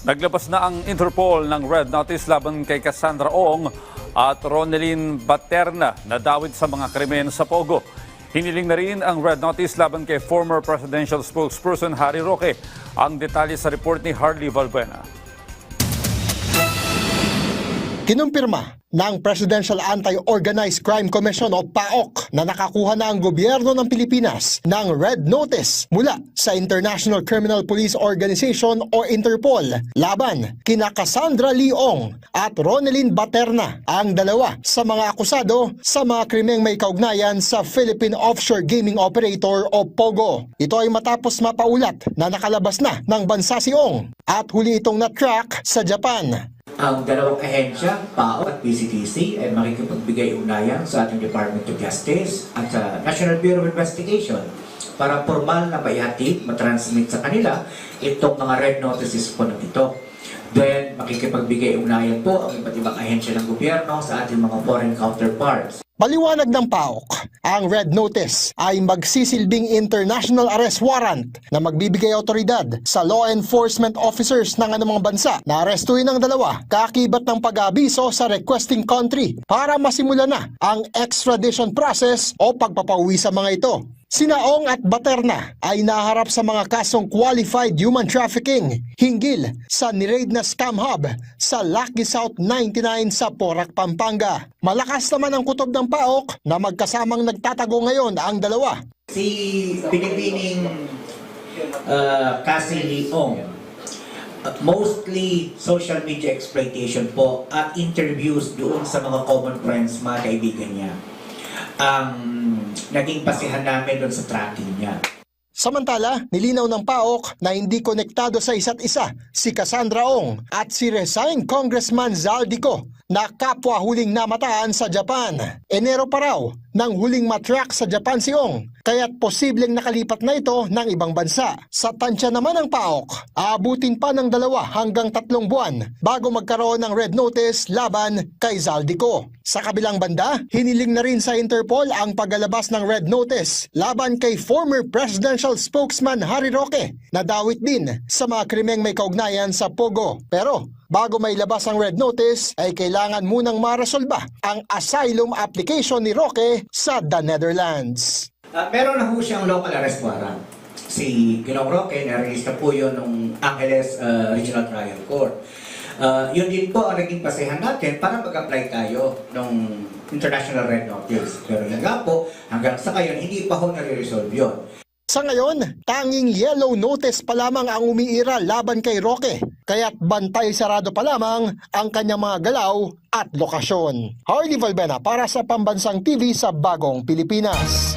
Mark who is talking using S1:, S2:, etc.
S1: Naglabas na ang Interpol ng red notice laban kay Cassandra Ong at Ronelyn Baterna na dawit sa mga krimen sa Pogo. Hiniling na rin ang red notice laban kay former presidential spokesperson Harry Roque. Ang detalye sa report ni Harley Valbuena.
S2: Kinumpirma ng Presidential Anti-Organized Crime Commission o PAOC na nakakuha na ang gobyerno ng Pilipinas ng red notice mula sa International Criminal Police Organization o Interpol laban kina Cassandra Ong at Ronelyn Baterna, ang dalawa sa mga akusado sa mga krimeng may kaugnayan sa Philippine Offshore Gaming Operator o POGO. Ito ay matapos mapaulat na nakalabas na ng bansa si Ong at huli itong na-track sa Japan.
S3: Ang dalawang ahensya, PAO at PCTC, ay makikipagbigay-ugnayan sa ating Department of Justice at sa National Bureau of Investigation para formal na maihatid, matransmit sa kanila itong mga red notices po na ito. Then, makikipagbigay-ugnayan po ang iba't ibang ahensya ng gobyerno sa ating mga foreign counterparts.
S2: Paliwanag ng PAOK, ang red notice ay magsisilbing international arrest warrant na magbibigay otoridad sa law enforcement officers ng anumang bansa na arestuhin ang dalawa kakibat ng pag-aabiso sa requesting country para masimula na ang extradition process o pagpapauwi sa mga ito. Sina Ong at Baterna ay naharap sa mga kasong qualified human trafficking hinggil sa niraid na scam hub sa Lucky South 99 sa Porac, Pampanga. Malakas naman ang kutob ng PAOK na magkasamang nagtatago ngayon ang dalawa.
S3: Si Pinipining Cassie Ong, mostly social media exploitation po at interviews doon sa mga common friends, mga kaibigan niya. Ang naging pasihan namin doon sa tracking niya.
S2: Samantala, nilinaw ng PAOK na hindi konektado sa isa't isa si Cassandra Ong at si resigned Congressman Zaldico na kapwa huling namataan sa Japan. Enero pa raw nang huling matrack sa Japan si Ong, kaya't posibleng nakalipat na ito ng ibang bansa. Sa tansya naman ng PAOK, aabutin pa ng 2 hanggang 3 buwan bago magkaroon ng red notice laban kay Zaldico. Sa kabilang banda, hiniling na rin sa Interpol ang paglalabas ng red notice laban kay former presidential spokesman Harry Roque na dawit din sa mga krimeng may kaugnayan sa Pogo. Pero bago mailabas ang red notice ay kailangan munang maresolba ang asylum application ni Roque sa the Netherlands.
S3: Meron na po siyang local arrest warrant. Si Ginoong Roque, na-release na po yun ng Angeles Regional Trial Court. Yun din po ang naging basehan natin para mag-apply tayo ng International Red Notice. Pero yun nga po, hanggang sa ngayon, hindi pa ho nare-resolve yun.
S2: Sa ngayon, tanging yellow notice pa lamang ang umiira laban kay Roque, kaya't bantay sarado pa lamang ang kanyang mga galaw at lokasyon. Harley Valbuena para sa Pambansang TV sa Bagong Pilipinas.